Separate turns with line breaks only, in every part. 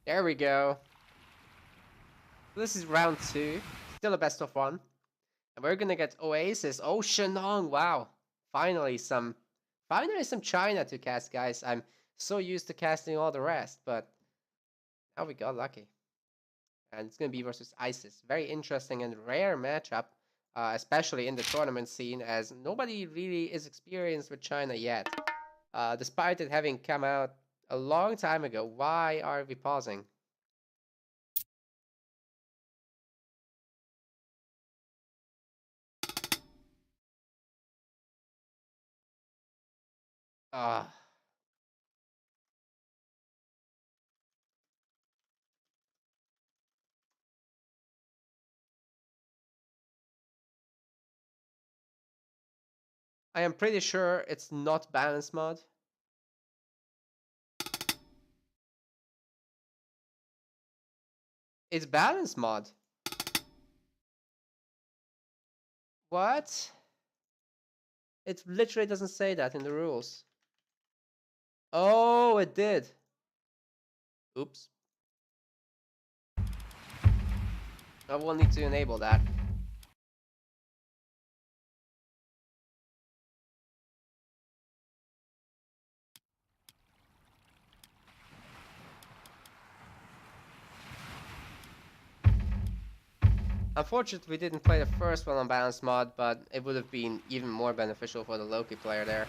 There we go. This is round 2. Still a best of 1. And we're gonna get Oasis. Oh, Shenong. Wow. Finally some China to cast, guys. I'm so used to casting all the rest, but now we got lucky. And it's gonna be versus Isis. Very interesting and rare matchup, especially in the tournament scene, as nobody really is experienced with China yet. Despite it having come out a long time ago. Why are we pausing? Uh, I am pretty sure it's not balance mod. It's balance mod. What? It literally doesn't say that in the rules. Oh, it did. Oops. I will need to enable that. Unfortunately, we didn't play the first one on balance mod, but it would have been even more beneficial for the Loki player there.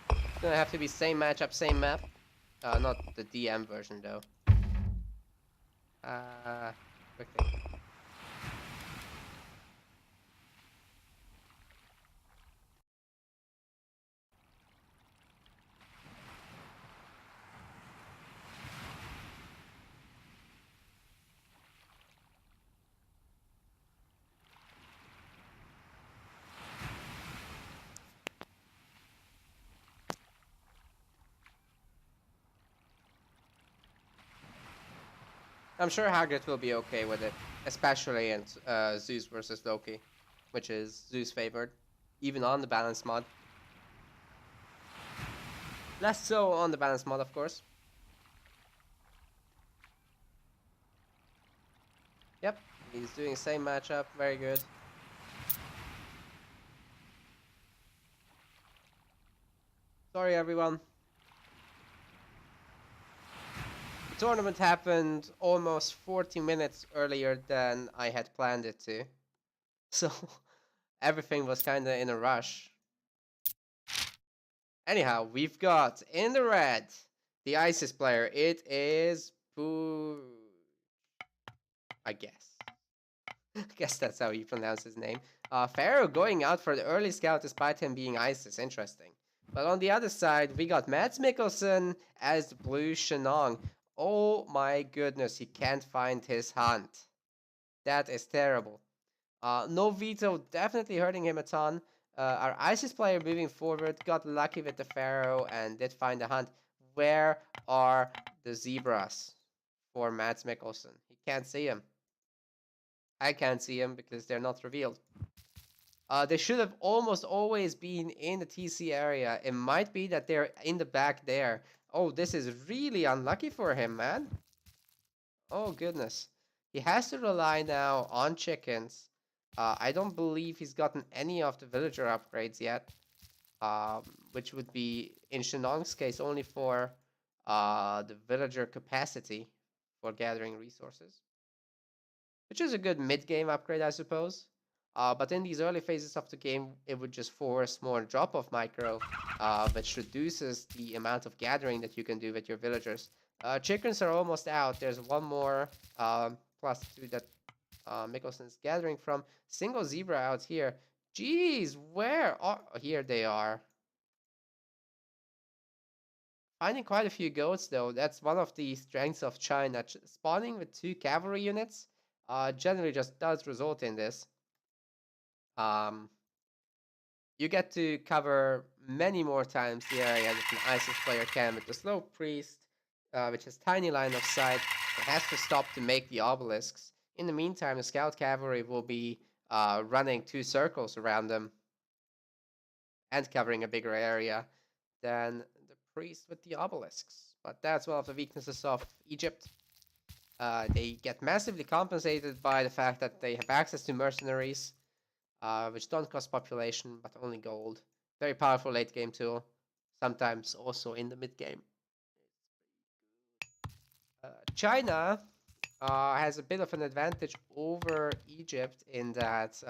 It's gonna have to be same matchup, same map. Not the DM version though. Quickly. I'm sure Hagrid will be okay with it, especially in Zeus versus Loki, which is Zeus favored, even on the balance mod. Less so on the balance mod, of course. Yep, he's doing the same matchup, very good. Sorry, everyone. The tournament happened almost 40 minutes earlier than I had planned it to. So, everything was kinda in a rush. Anyhow, we've got in the red the ISIS player. It is BUIJ, I guess. I guess that's how you pronounce his name. Pharaoh going out for the early scout despite him being ISIS. Interesting. But on the other side, we got Mads Mikkelsen as the blue Shenong. Oh my goodness, he can't find his hunt. That is terrible. No veto, definitely hurting him a ton. Our ISIS player moving forward got lucky with the Pharaoh and did find the hunt. Where are the zebras for Mads Mikkelsen? He can't see him. I can't see him because they're not revealed. They should have almost always been in the TC area. It might be that they're in the back there. Oh, this is really unlucky for him, man. Oh, goodness. He has to rely now on chickens. I don't believe he's gotten any of the villager upgrades yet, which would be, in Shenong's case, only for the villager capacity for gathering resources, which is a good mid-game upgrade, I suppose. But in these early phases of the game, it would just force more drop-off micro, which reduces the amount of gathering that you can do with your villagers. Chickens are almost out. There's one more +2 that Mikkelsen's gathering from. Single zebra out here. Jeez, where are... Here they are. Finding quite a few goats, though. That's one of the strengths of China. Spawning with 2 cavalry units generally just does result in this. Um, you get to cover many more times the area that an ISIS player can with the Slow Priest, which has tiny line of sight. It has to stop to make the obelisks. In the meantime, the Scout Cavalry will be running 2 circles around them and covering a bigger area than the priest with the obelisks. But that's one of the weaknesses of Egypt. They get massively compensated by the fact that they have access to mercenaries, which don't cost population but only gold. Very powerful late game tool, sometimes also in the mid game. China has a bit of an advantage over Egypt in that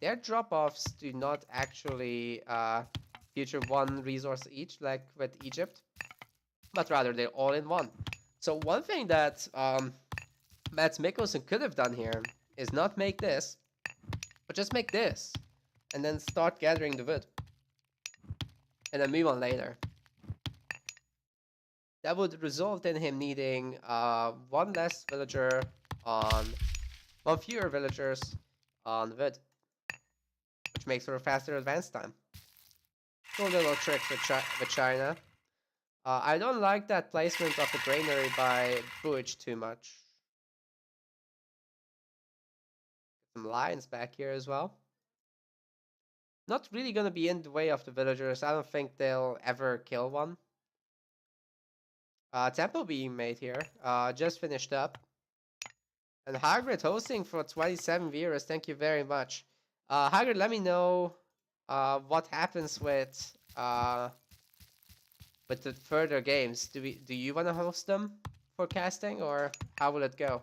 their drop-offs do not actually feature one resource each like with Egypt, but rather they're all in one. So one thing that Mads Mikkelsen could have done here is not make this, but just make this, and then start gathering the wood, and then move on later. That would result in him needing one fewer villagers on wood, which makes for a faster advance time. Cool little tricks with China. I don't like that placement of the granary by BUIJ too much. Some lions back here as well. Not really gonna be in the way of the villagers. I don't think they'll ever kill one. Temple being made here. Just finished up. And Hagrid hosting for 27 viewers. Thank you very much. Hagrid, let me know what happens with the further games. Do you want to host them for casting, or how will it go?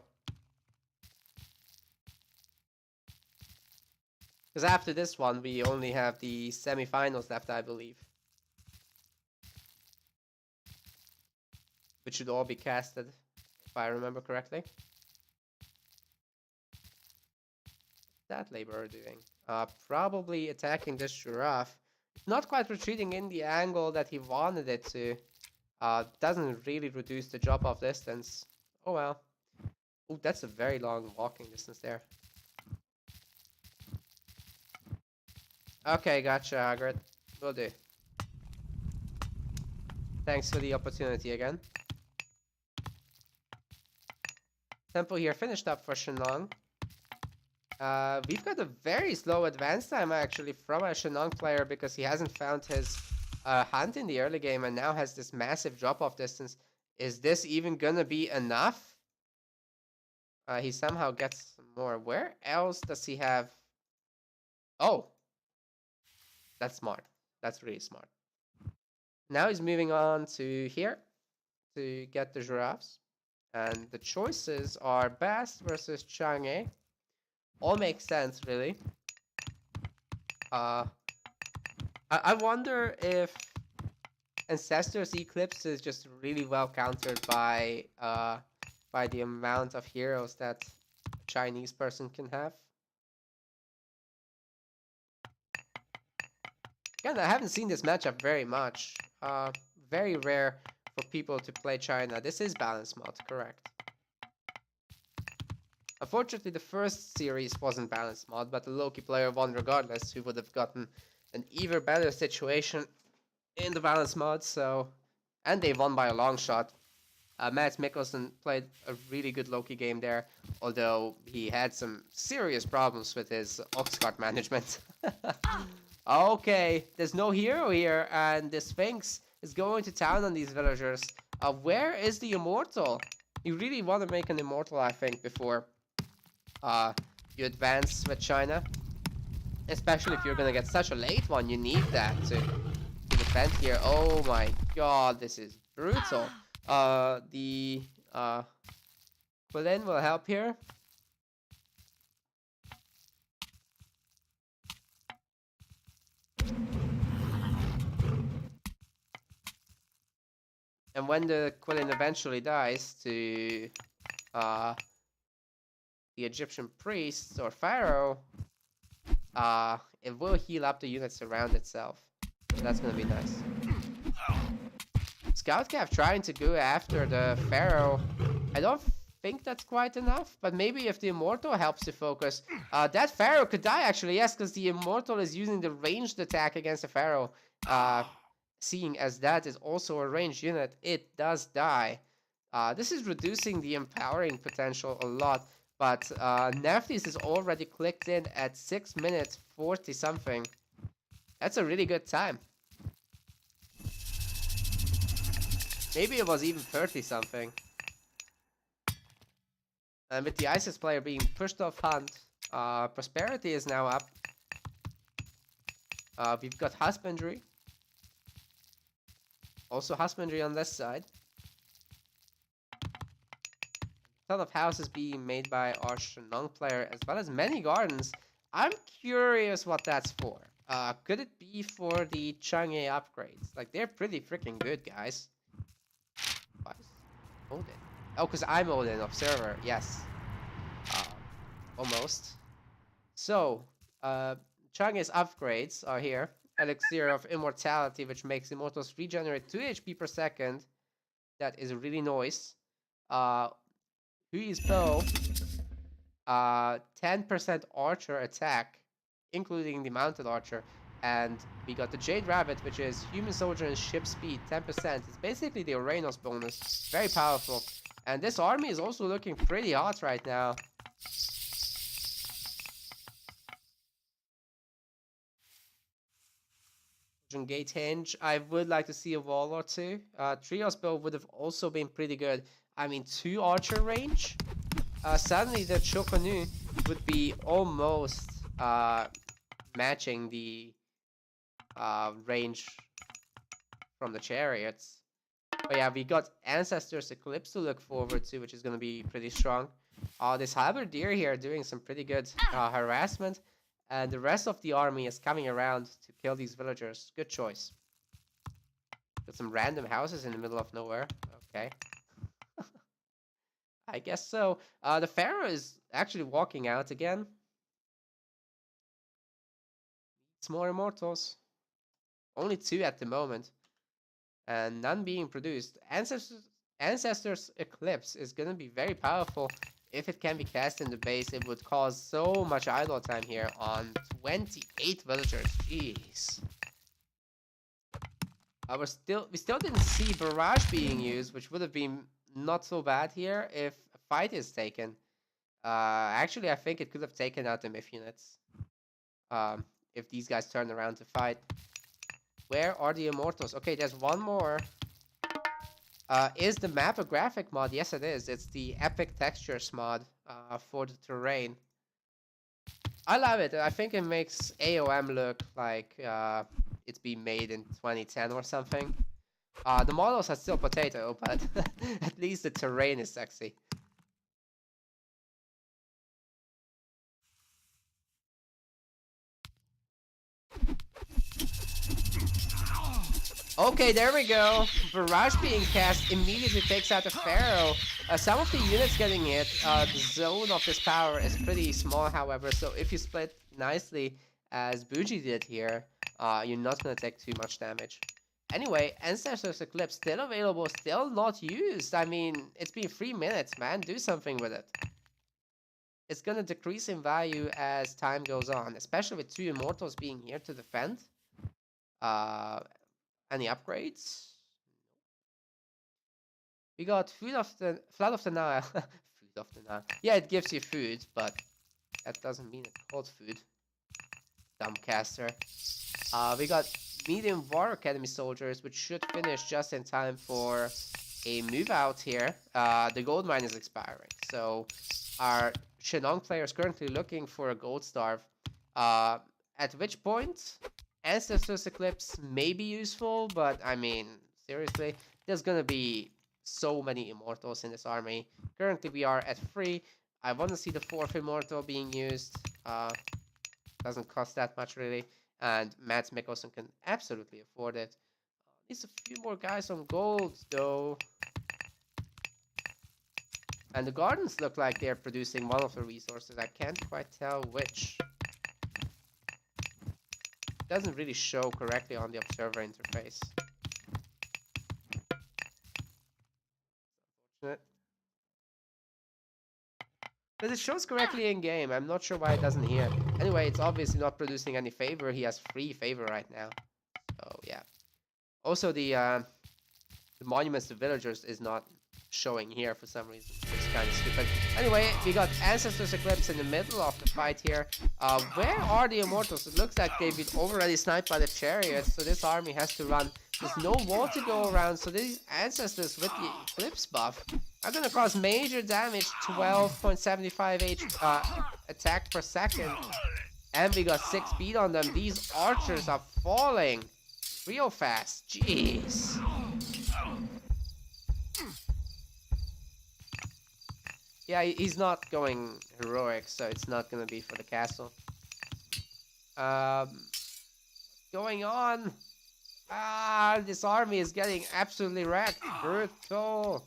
Because after this one, we only have the semifinals left, I believe. Which should all be casted, if I remember correctly. What's that laborer doing? Probably attacking this giraffe. Not quite retreating in the angle that he wanted it to. Doesn't really reduce the drop-off distance. Oh well. Oh, that's a very long walking distance there. Okay, gotcha, Hagrid. Will do. Thanks for the opportunity again. Temple here finished up for Shenlong. We've got a very slow advance time actually from a Shenlong player because he hasn't found his hunt in the early game and now has this massive drop-off distance. Is this even gonna be enough? He somehow gets more. Where else does he have? Oh, that's smart. That's really smart. Now he's moving on to here to get the giraffes. And the choices are Bast versus Chang'e. All makes sense, really. I wonder if Ancestor's Eclipse is just really well countered by the amount of heroes that a Chinese person can have. Again, I haven't seen this matchup very much. Very rare for people to play China. This is balance mod, correct. Unfortunately, the first series wasn't balance mod, but the Loki player won regardless, who would have gotten an even better situation in the balance mod, so... And they won by a long shot. Mads Mikkelsen played a really good Loki game there, although he had some serious problems with his Oxcart management. Okay, there's no hero here, and the Sphinx is going to town on these villagers. Where is the Immortal? You really want to make an Immortal, I think, before you advance with China. Especially if you're going to get such a late one, you need that to defend here. Oh my god, this is brutal. The Quillen will help here. And when the Quillen eventually dies to the Egyptian priests or pharaoh, it will heal up the units around itself. So that's gonna be nice. Scout Cav trying to go after the pharaoh. I don't think that's quite enough, but maybe if the Immortal helps to focus. That pharaoh could die actually, yes, because the Immortal is using the ranged attack against the pharaoh. Seeing as that is also a ranged unit, it does die. This is reducing the empowering potential a lot, But Nephthys is already clicked in at 6 minutes 40 something. That's a really good time. Maybe it was even 30 something. And with the ISIS player being pushed off hunt, Prosperity is now up. We've got Husbandry. Also Husbandry on this side. A ton of houses being made by our Shenong player, as well as many gardens. I'm curious what that's for. Could it be for the Chang'e upgrades? Like, they're pretty freaking good, guys. Why is Odin? Oh, because I'm Odin, Observer. Yes. Almost. So, Chang'e's upgrades are here. Elixir of Immortality, which makes Immortals regenerate 2 HP per second. That is really nice. Hui's Bow. 10% Archer attack, including the Mounted Archer. And we got the Jade Rabbit, which is Human Soldier and Ship Speed, 10%. It's basically the Uranus bonus. Very powerful. And this army is also looking pretty hot right now. Gate Hinge. I would like to see a wall or two. Trios Bow would have also been pretty good. I mean, 2 Archer range. Suddenly the Chokonu would be almost matching the range from the chariots. But yeah, we got Ancestors Eclipse to look forward to, which is going to be pretty strong. This Halberdier here doing some pretty good harassment. And the rest of the army is coming around to kill these villagers. Good choice. Got some random houses in the middle of nowhere. Okay. I guess so. The Pharaoh is actually walking out again. It's more Immortals. Only 2 at the moment. And none being produced. Ancestors Eclipse is going to be very powerful. If it can be cast in the base, it would cause so much idle time here on 28 villagers. Jeez. We still didn't see Barrage being used, which would have been not so bad here if a fight is taken. Actually, I think it could have taken out the Myth units. If these guys turn around to fight. Where are the Immortals? Okay, there's one more. Is the map a graphic mod? Yes, it is. It's the Epic Textures mod for the terrain. I love it. I think it makes AOM look like it's been made in 2010 or something. The models are still potato, but at least the terrain is sexy. Okay, there we go. Barrage being cast immediately takes out the Pharaoh. Some of the units getting hit. The zone of this power is pretty small, however, so if you split nicely, as BUIJ did here, you're not going to take too much damage. Anyway, Ancestors Eclipse still available, still not used. I mean, it's been 3 minutes, man. Do something with it. It's going to decrease in value as time goes on, especially with 2 Immortals being here to defend. Any upgrades? We got Flood of the Nile. Food of the Nile. Yeah, it gives you food, but that doesn't mean it's called food. Dumbcaster. We got medium War Academy soldiers, which should finish just in time for a move out here. The gold mine is expiring, so our Shenong player is currently looking for a gold starve. At which point, Ancestors Eclipse may be useful, but I mean, seriously, there's gonna be so many Immortals in this army. Currently, we are at 3. I want to see the 4th Immortal being used. Doesn't cost that much, really. And Mads Mikkelsen can absolutely afford it. Needs a few more guys on gold, though. And the gardens look like they're producing one of the resources. I can't quite tell which. Doesn't really show correctly on the observer interface. Unfortunate. But it shows correctly in game. I'm not sure why it doesn't here. Anyway, it's obviously not producing any favor. He has 3 favor right now. So yeah. Also, the monuments to villagers is not showing here for some reason. It's kind of stupid. Anyway, we got Ancestors Eclipse in the middle of the fight here. Where are the Immortals? It looks like they've been already sniped by the Chariots, so this army has to run. There's no wall to go around, so these Ancestors with the Eclipse buff are gonna cause major damage, 12.75 attack per second. And we got 6 speed on them. These archers are falling real fast. Jeez. Yeah, he's not going heroic, so it's not gonna be for the castle. Going on. This army is getting absolutely wrecked. Brutal.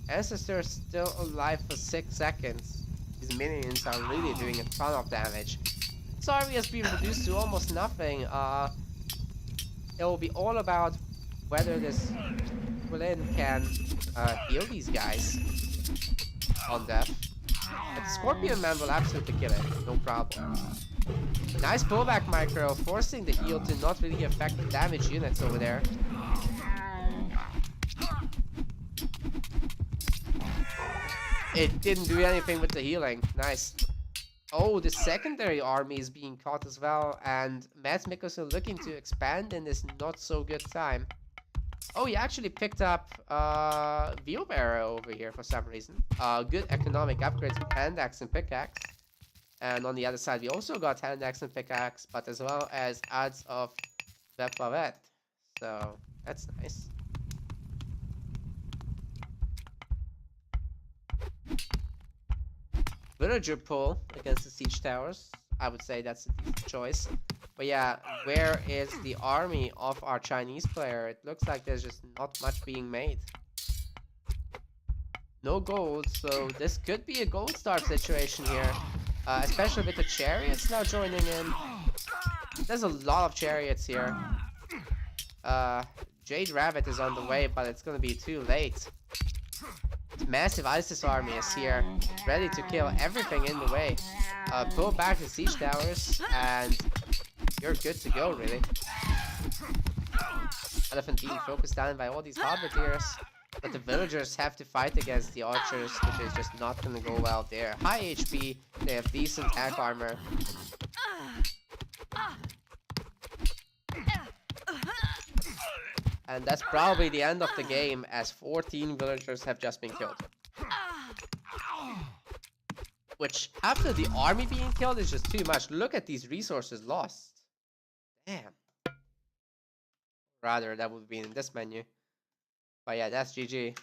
Ancestor is still alive for 6 seconds. His minions are really doing a ton of damage. This army has been reduced to almost nothing. It will be all about whether this Berlin can heal these guys on death. But the Scorpion Man will absolutely kill it, no problem. Nice pullback micro, forcing the heal to not really affect the damage units over there. It didn't do anything with the healing. Nice. Oh, the secondary army is being caught as well, and Mads Mikkelsen looking to expand in this not so good time. Oh, he actually picked up Wheelbarrow over here for some reason. Good economic upgrades with Hand Axe and Pickaxe. And on the other side, we also got Hand Axe and Pickaxe, but as well as adds of Vepavette. So, that's nice. Villager pull against the siege towers. I would say that's a decent choice. But yeah, where is the army of our Chinese player? It looks like there's just not much being made. No gold, so this could be a gold star situation here. Especially with the chariots now joining in. There's a lot of chariots here. Jade Rabbit is on the way, but it's gonna be too late. Massive ISIS army is here, ready to kill everything in the way. Pull back the siege towers, and you're good to go, really. Elephant being focused down by all these halberdiers, but the villagers have to fight against the archers, which is just not gonna go well. They're high HP, they have decent attack armor. And that's probably the end of the game, as 14 villagers have just been killed. Which, after the army being killed, is just too much. Look at these resources lost. Damn. Rather, that would be in this menu. But yeah, that's GG.